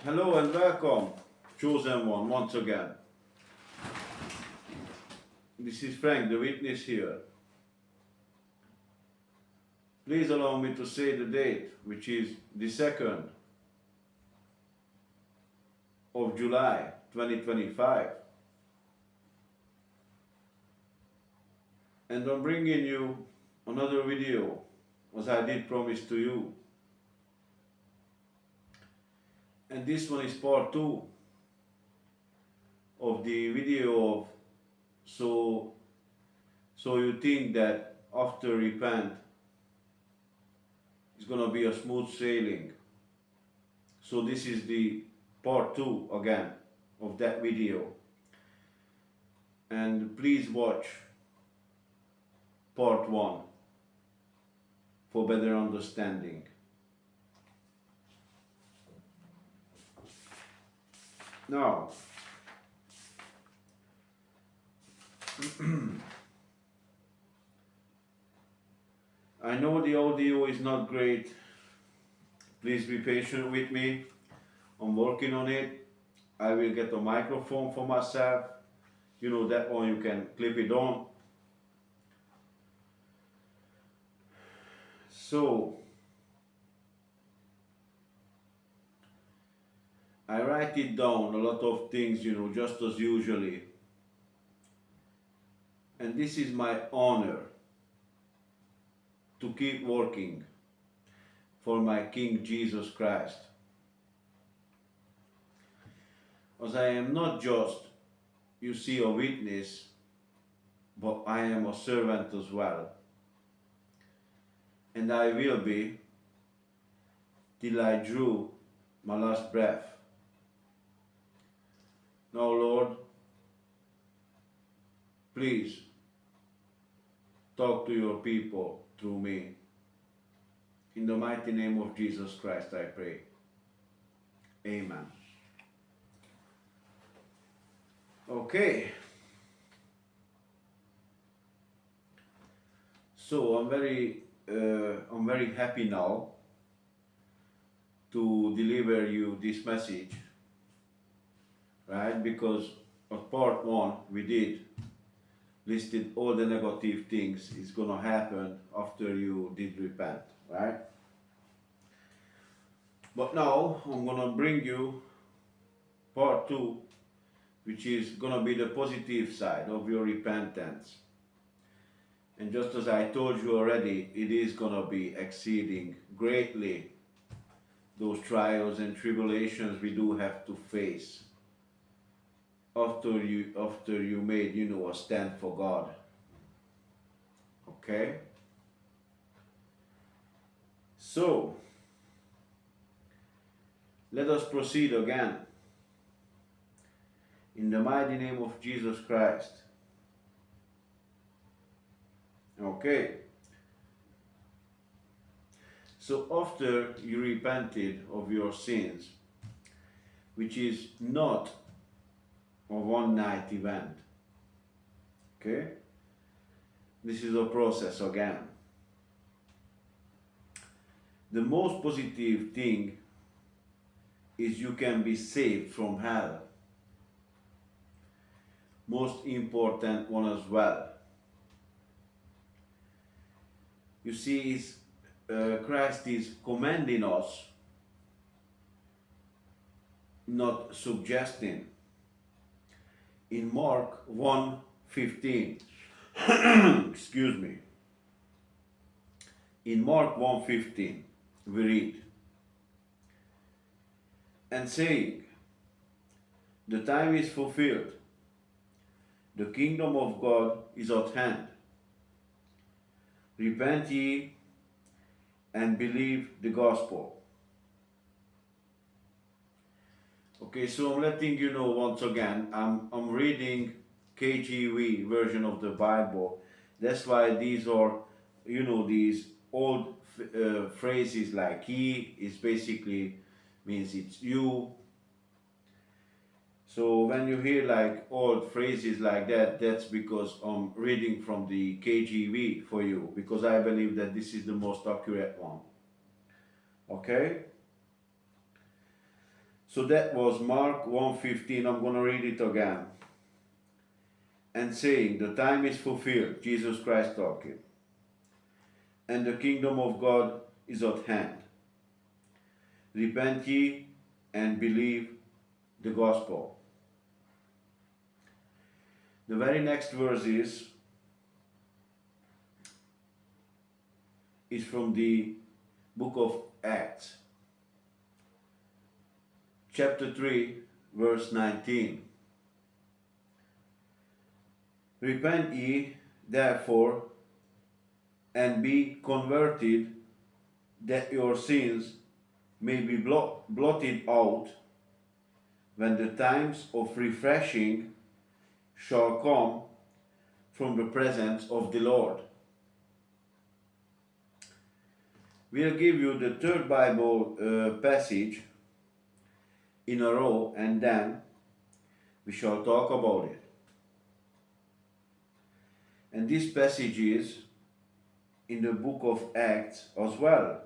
Hello and welcome, chosen one, once again. This is Frank, the witness here. Please allow me to say the date, which is the 2nd of July 2025. And I'm bringing you another video, as I did promise to you. And this one is part 2 of the video of so you think that after repent it's gonna be a smooth sailing. So this is the part 2 again of that video, and please watch part 1 for better understanding. Now, I know the audio is not great. Please be patient with me. I'm working on it. I will get a microphone for myself. You know, that one you can clip it on. So, I write it down, a lot of things, just as usually. And this is my honor to keep working for my King Jesus Christ. As I am not just, a witness, but I am a servant as well. And I will be till I drew my last breath. Now, Lord, please talk to your people through me. In the mighty name of Jesus Christ, I pray. Amen. Okay. So I'm very happy now to deliver you this message, right? Because of part 1 we did listed all the negative things is gonna happen after you did repent, right? But now I'm gonna bring you part 2, which is gonna be the positive side of your repentance. And just as I told you already, it is gonna be exceeding greatly those trials and tribulations we do have to face after you made a stand for God. Okay? So let us proceed again. In the mighty name of Jesus Christ. Okay. So after you repented of your sins, which is not a one night event, okay? This is a process again. The most positive thing is you can be saved from hell. Most important one as well. You see, Christ is commanding us, not suggesting. In Mark 1:15, excuse me. In Mark 1:15, we read, and saying, the time is fulfilled, the kingdom of God is at hand. Repent ye and believe the gospel. Okay, so I'm letting you know once again, I'm reading KJV version of the Bible. That's why these are, these old phrases like he is basically means it's you. So when you hear like old phrases like that, that's because I'm reading from the KJV for you, because I believe that this is the most accurate one. Okay? So that was Mark 1:15. I'm going to read it again. And saying, the time is fulfilled, Jesus Christ talking, and the kingdom of God is at hand. Repent ye and believe the gospel. The very next verse is from the book of Acts, chapter 3, verse 19. Repent ye, therefore, and be converted, that your sins may be blotted out, when the times of refreshing shall come from the presence of the Lord. We'll give you the third Bible passage in a row, and then we shall talk about it. And this passage is in the book of Acts as well,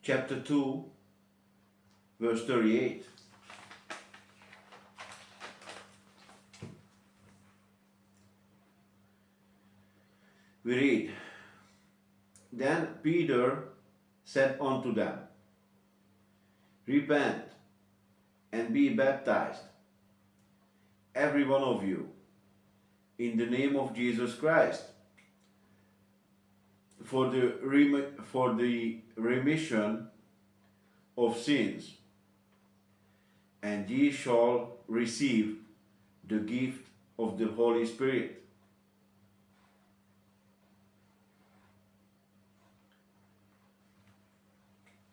chapter 2, verse 38. We read, then Peter said unto them, repent and be baptized, every one of you, in the name of Jesus Christ, for the remission of sins, and ye shall receive the gift of the Holy Spirit.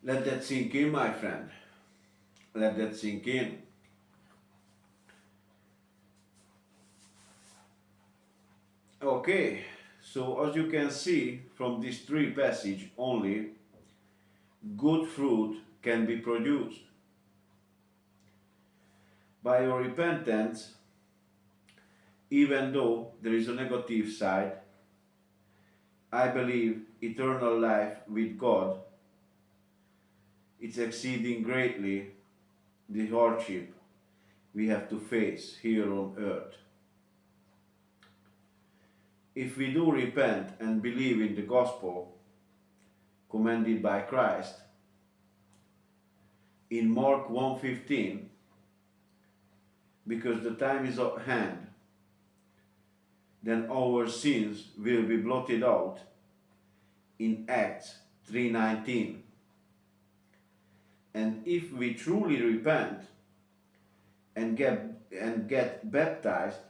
Let that sink in, my friend. Let that sink in. Okay, so as you can see from these three passages only, good fruit can be produced. By your repentance, even though there is a negative side, I believe eternal life with God, it's exceeding greatly the hardship we have to face here on earth. If we do repent and believe in the gospel commanded by Christ, in Mark 1:15, because the time is at hand, then our sins will be blotted out in Acts 3:19. And if we truly repent and get baptized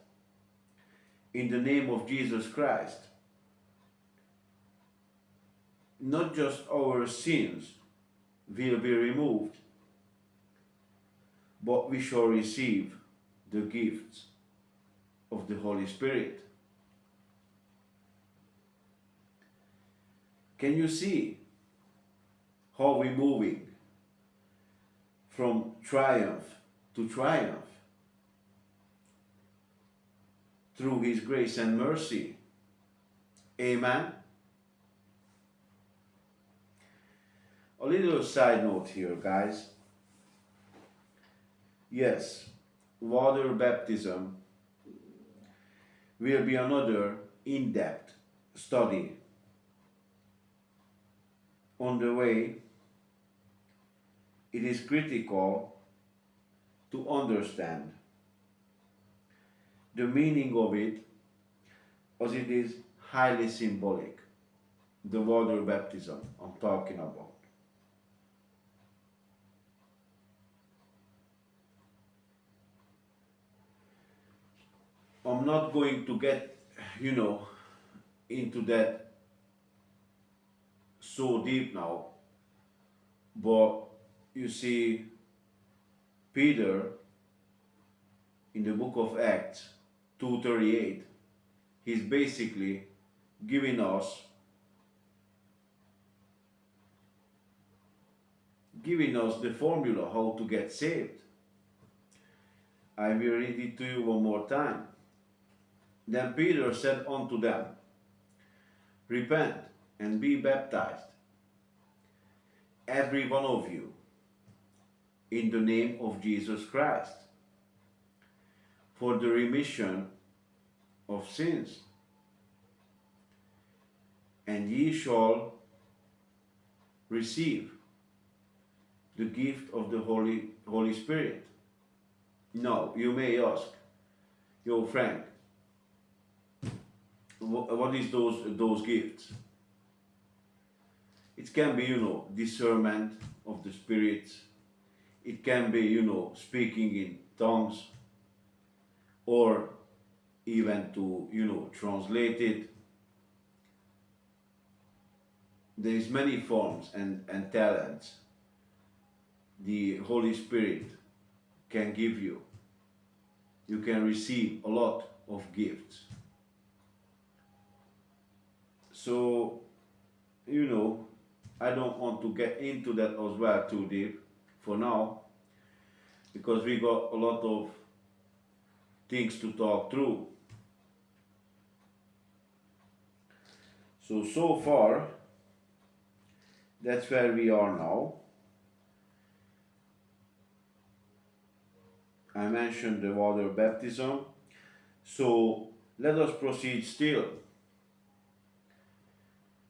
in the name of Jesus Christ, not just our sins will be removed, but we shall receive the gifts of the Holy Spirit. Can you see how we're moving from triumph to triumph through His grace and mercy? Amen. A little side note here, guys. Yes, water baptism will be another in-depth study on the way. It is critical to understand the meaning of it, as it is highly symbolic, the water baptism I'm talking about. I'm not going to get, into that so deep now, but you see, Peter in the book of Acts 2:38, he's basically giving us the formula how to get saved. I will read it to you one more time. Then Peter said unto them, repent and be baptized, every one of you, in the name of Jesus Christ for the remission of sins, and ye shall receive the gift of the Holy Spirit. Now, you may ask, yo, Frank, what is those gifts? It can be, discernment of the spirits. It can be, speaking in tongues, or even to, translate it. There is many forms and talents the Holy Spirit can give you. You can receive a lot of gifts. So, I don't want to get into that as well too deep for now, because we got a lot of things to talk through. So far, that's where we are now. I mentioned the water baptism. So let us proceed still.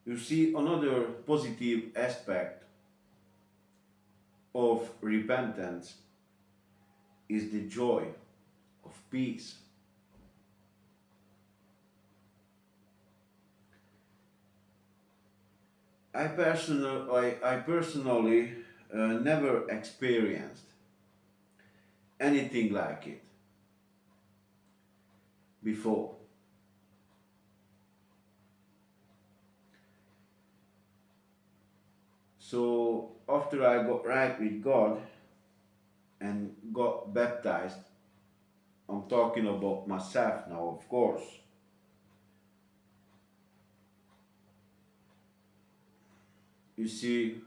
You see, another positive aspect of repentance is the joy of peace. I personally never experienced anything like it before. So after I got right with God and got baptized, I'm talking about myself now, of course. You see,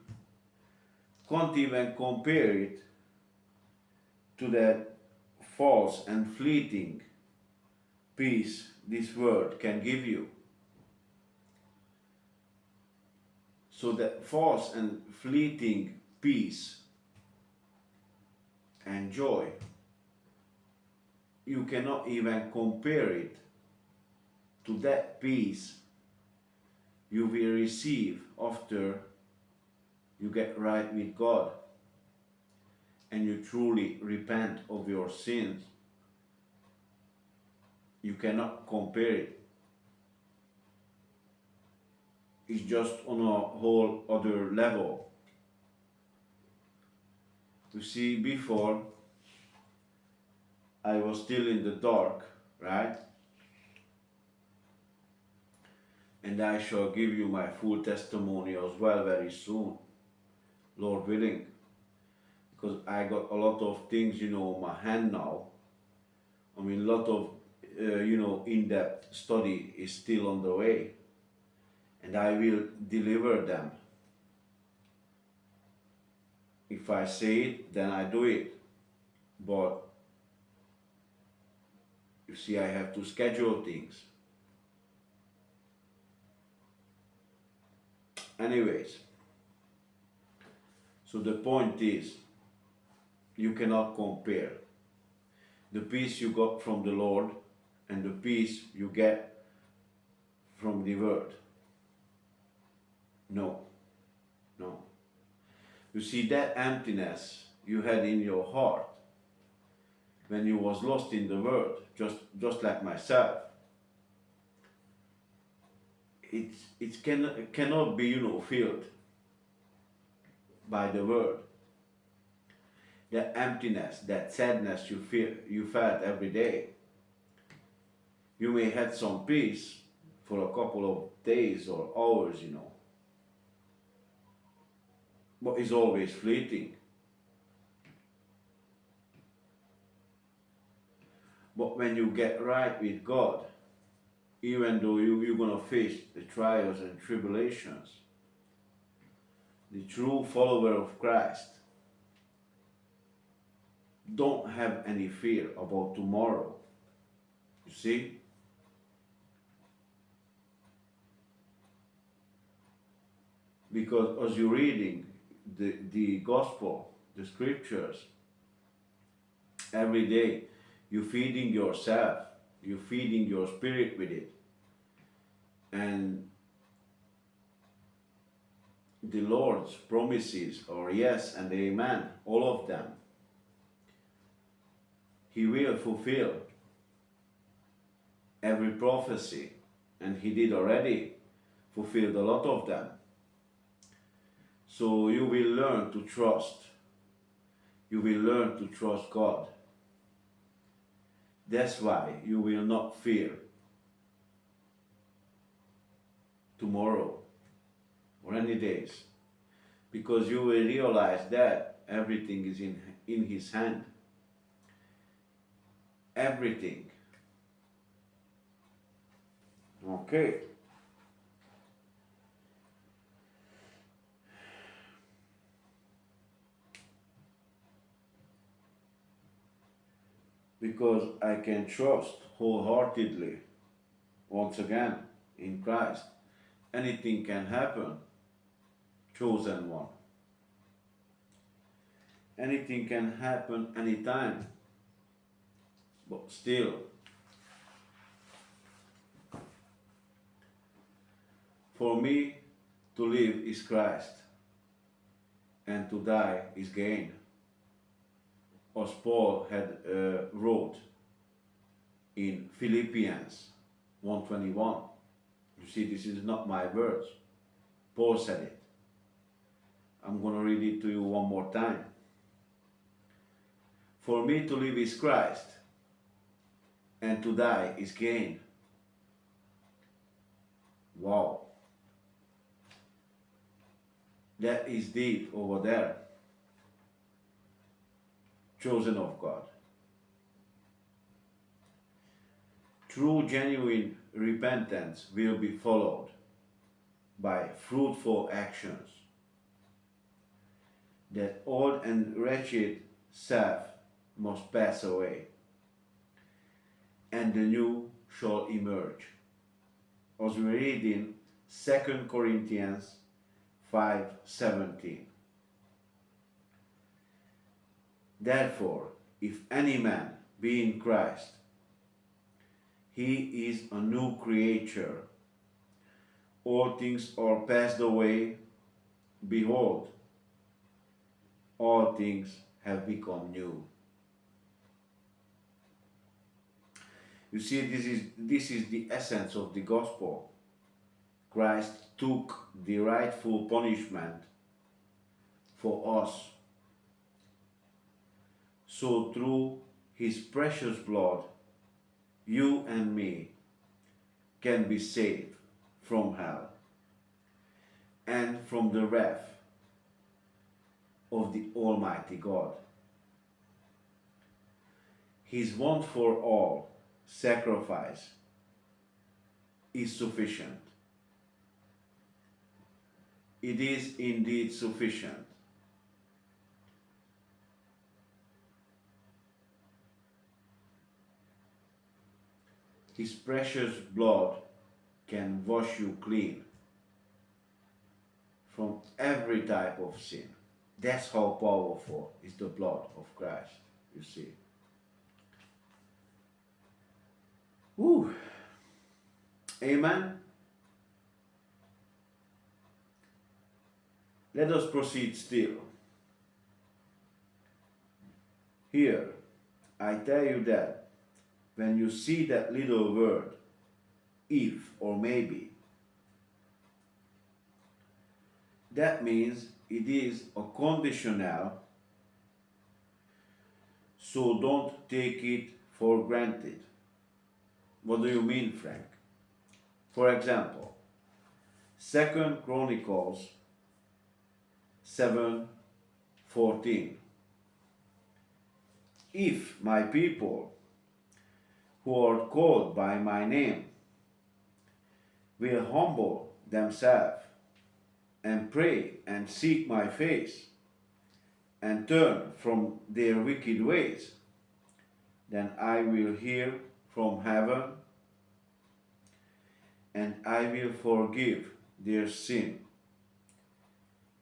can't even compare it to that false and fleeting peace this world can give you. So that false and fleeting peace and joy, you cannot even compare it to that peace you will receive after you get right with God and you truly repent of your sins. You cannot compare it. It's just on a whole other level. You see, before I was still in the dark, right? And I shall give you my full testimony as well very soon, Lord willing. Because I got a lot of things, on my hand now. I mean, a lot of, in-depth study is still on the way. And I will deliver them. If I say it, then I do it. But, you see, I have to schedule things. Anyways, so the point is, you cannot compare the peace you got from the Lord and the peace you get from the world. No. You see, that emptiness you had in your heart when you was lost in the world, just like myself, it cannot be, filled by the world. That emptiness, that sadness you felt every day. You may have some peace for a couple of days or hours, but it's always fleeting. But when you get right with God, even though you're going to face the trials and tribulations, the true follower of Christ don't have any fear about tomorrow. You see? Because as you're reading the gospel, the scriptures every day. You're feeding yourself, you're feeding your spirit with it. And the Lord's promises are yes and amen, all of them. He will fulfill every prophecy, and He did already fulfilled a lot of them. So you will learn to trust. You will learn to trust God. That's why you will not fear tomorrow or any days, because you will realize that everything is in His hand. Everything. Okay. Because I can trust wholeheartedly, once again, in Christ. Anything can happen, chosen one. Anything can happen anytime. But still, for me, to live is Christ, and to die is gain. As Paul had wrote in Philippians 1:21. You see, this is not my words. Paul said it. I'm going to read it to you one more time. For me to live is Christ, and to die is gain. Wow. That is deep over there. Chosen of God. True, genuine repentance will be followed by fruitful actions. That old and wretched self must pass away, and the new shall emerge. As we read in 2 Corinthians 5:17. Therefore, if any man be in Christ, he is a new creature. All things are passed away. Behold, all things have become new. You see, this is the essence of the gospel. Christ took the rightful punishment for us. So through His precious blood, you and me can be saved from hell and from the wrath of the Almighty God. His once for all sacrifice is sufficient. It is indeed sufficient. His precious blood can wash you clean from every type of sin. That's how powerful is the blood of Christ, you see. Woo. Amen. Let us proceed still. Here, I tell you that when you see that little word, if or maybe, that means it is a conditional, so don't take it for granted. What do you mean, Frank? For example, 2 Chronicles 7:14. If my people who are called by my name will humble themselves and pray and seek my face and turn from their wicked ways, then I will hear from heaven and I will forgive their sin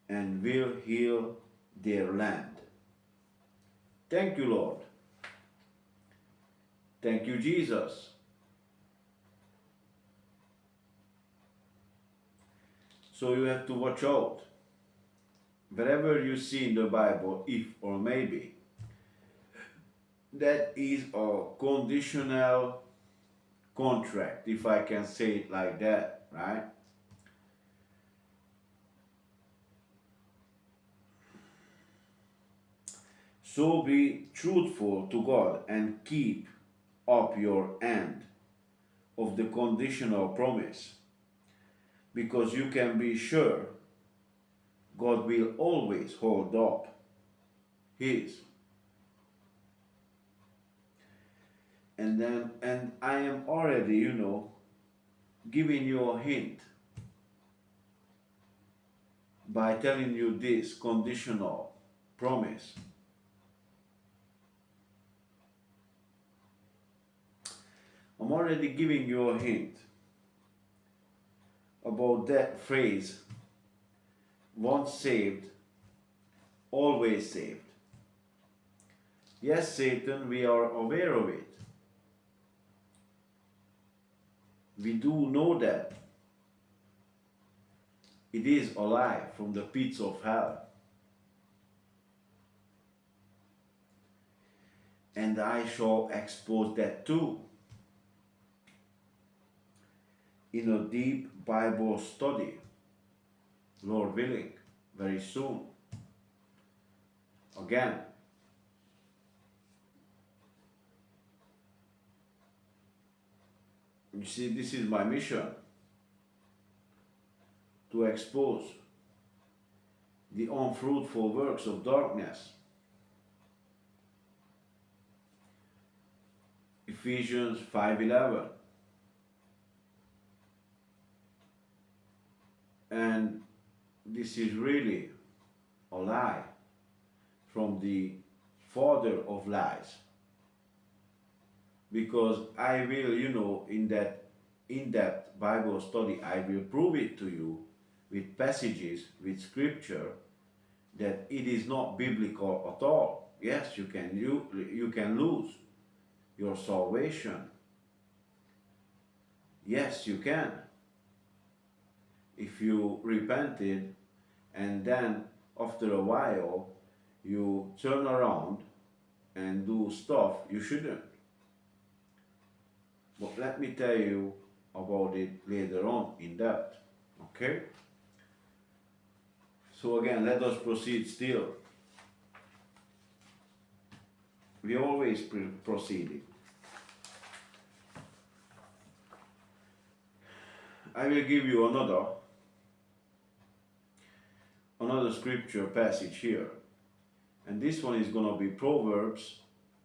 and will heal their land. Thank you, Lord. Thank you, Jesus. So you have to watch out. Wherever you see in the Bible, if or maybe, that is a conditional contract, if I can say it like that, right? So be truthful to God and keep up your end of the conditional promise, because you can be sure God will always hold up His. And I am already, giving you a hint by telling you this conditional promise. I'm already giving you a hint about that phrase, once saved, always saved. Yes, Satan, we are aware of it. We do know that it is a lie from the pits of hell. And I shall expose that too in a deep Bible study, Lord willing, very soon. Again, you see, this is my mission, to expose the unfruitful works of darkness. Ephesians 5:11. And this is really a lie from the father of lies. Because I will, in that in-depth Bible study, I will prove it to you with passages, with scripture, that it is not biblical at all. Yes, you can lose your salvation. Yes, you can. If you repented and then after a while you turn around and do stuff you shouldn't. But let me tell you about it later on in depth. Okay? So again, let us proceed still. We always proceeding. I will give you another scripture passage here. And this one is going to be Proverbs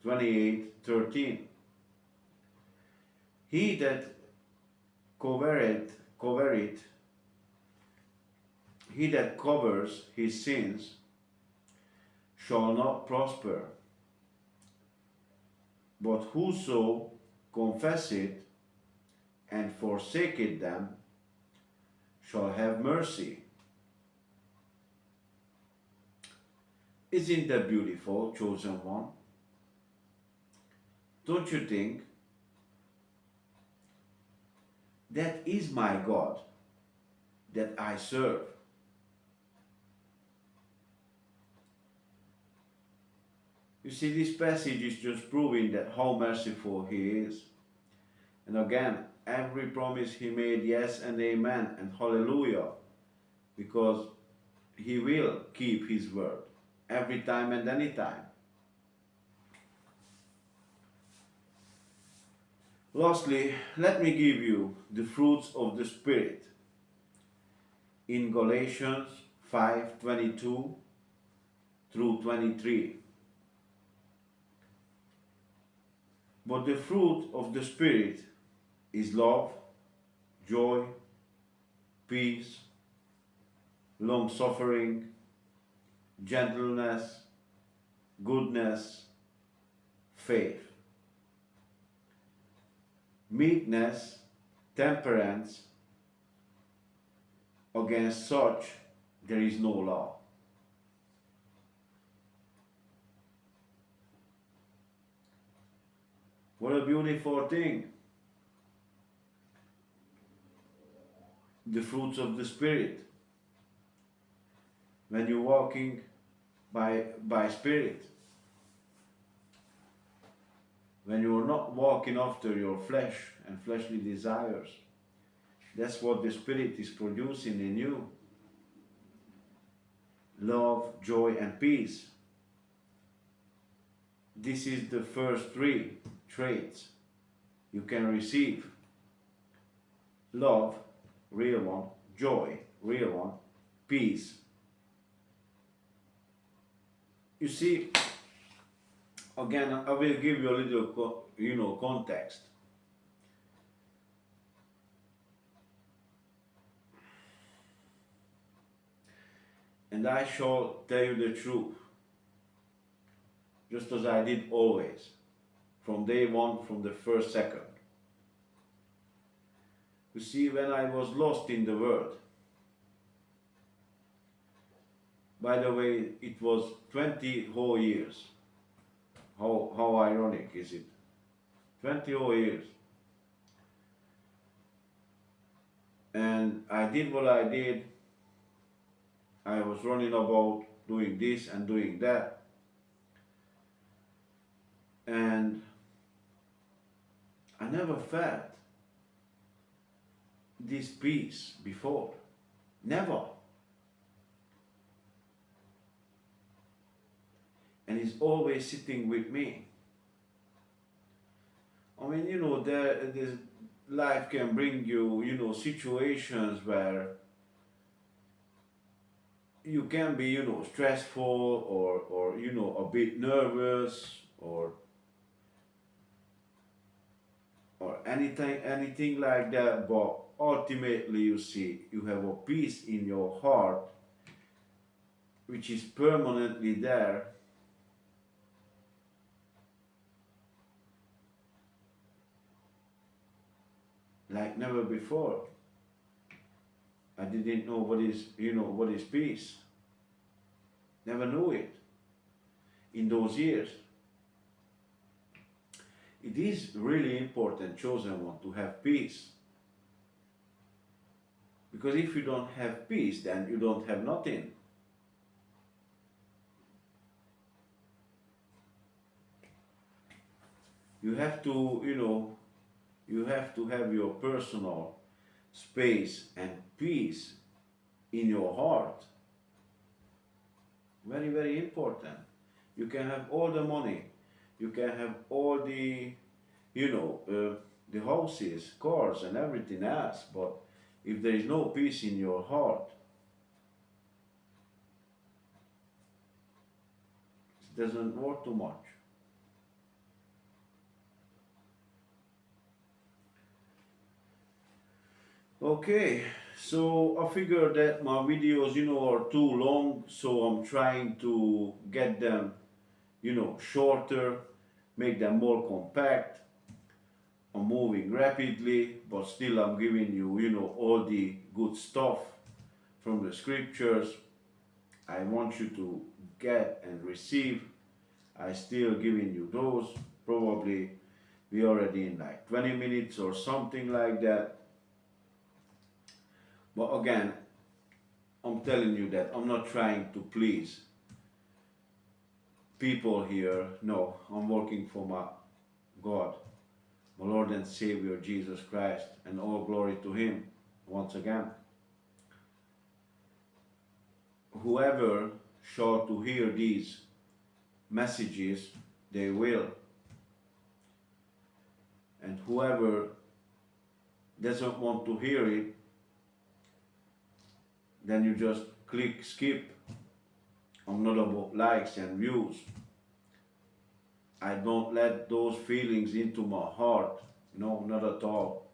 28:13. He that he that covers his sins shall not prosper, but whoso confesseth and forsaketh them shall have mercy. Isn't that beautiful, chosen one? Don't you think? That is my God that I serve. You see, this passage is just proving that how merciful He is. And again, every promise He made, yes and amen and hallelujah, because He will keep His word every time and any time. Lastly, let me give you the fruits of the Spirit in Galatians 5:22 through 23. But the fruit of the Spirit is love, joy, peace, long-suffering, gentleness, goodness, faith, meekness, temperance. Against such there is no law. What a beautiful thing. The fruits of the Spirit. When you're walking by Spirit. When you're not walking after your flesh and fleshly desires. That's what the Spirit is producing in you. Love, joy, and peace. This is the first three traits you can receive. Love, real one. Joy, real one. Peace. You see, again, I will give you a little, context. And I shall tell you the truth, just as I did always, from day one, from the first second. You see, when I was lost in the world, by the way, it was 20 whole years. How ironic is it? 20 whole years. And I did what I did. I was running about doing this and doing that. And I never felt this peace before. Never. And it's always sitting with me. I mean, this life can bring you, situations where you can be, stressful or a bit nervous or anything like that, but ultimately you see you have a peace in your heart which is permanently there, like never before. I didn't know what is peace. Never knew it in those years. It is really important, chosen one, to have peace. Because if you don't have peace, then you don't have nothing. You have to, you have to have your personal space and peace in your heart. Very, very important. You can have all the money, you can have all the houses, cars, and everything else, but if there is no peace in your heart, it doesn't work too much. Okay, so I figured that my videos, are too long, so I'm trying to get them, shorter, make them more compact. I'm moving rapidly, but still I'm giving you, all the good stuff from the scriptures. I want you to get and receive. I still giving you those. Probably we already in like 20 minutes or something like that. But again, I'm telling you that I'm not trying to please people here. No, I'm working for my God, my Lord and Savior Jesus Christ, and all glory to Him once again. Whoever shall to hear these messages, they will. And whoever doesn't want to hear it, then you just click skip. I'm not about likes and views. I don't let those feelings into my heart. No, not at all.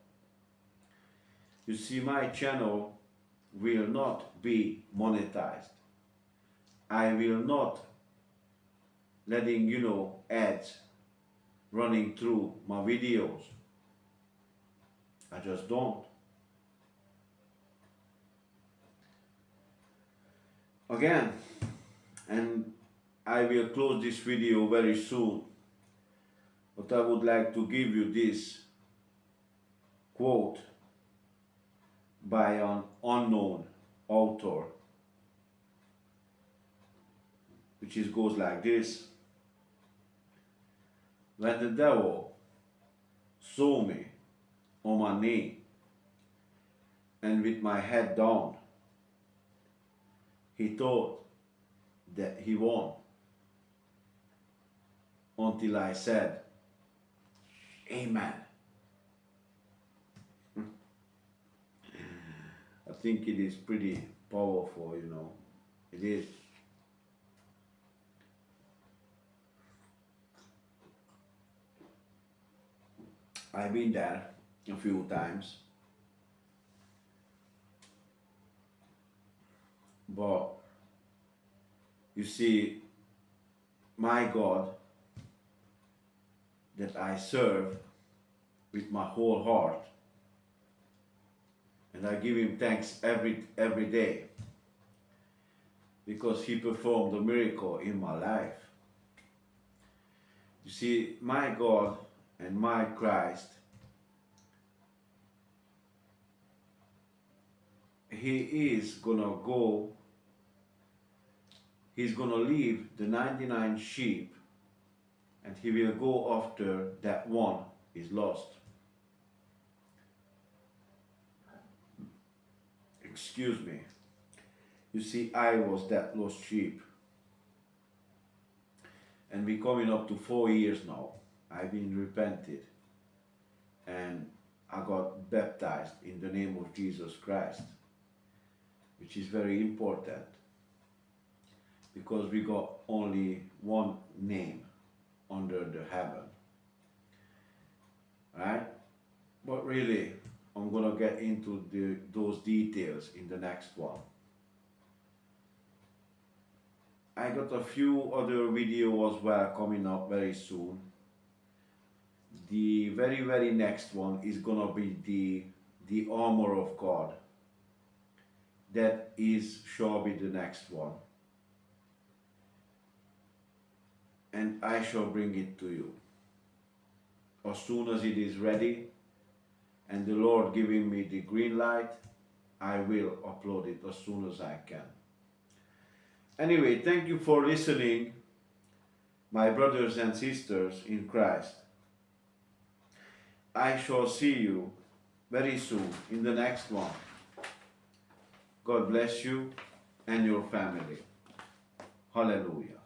You see, my channel will not be monetized. I will not letting ads running through my videos. I just don't. Again, and I will close this video very soon. But I would like to give you this quote by an unknown author, which goes like this. When the devil saw me on my knee and with my head down, he thought that he won until I said, Amen. I think it is pretty powerful, you know. It is. I've been there a few times, but you see, my God that I serve with my whole heart, and I give him thanks every day because he performed a miracle in my life. You see, my God and my Christ, he's gonna leave the 99 sheep and he will go after that one is lost. Excuse me. You see, I was that lost sheep. And we're coming up to 4 years now. I've been repented and I got baptized in the name of Jesus Christ, which is very important because we got only one name under the heaven, right? But really, I'm gonna get into those details in the next one. I got a few other videos as well coming up very soon. The very next one is gonna be the armor of God. That shall be the next one. And I shall bring it to you. As soon as it is ready and the Lord giving me the green light, I will upload it as soon as I can. Anyway, thank you for listening, my brothers and sisters in Christ. I shall see you very soon in the next one. God bless you and your family. Hallelujah.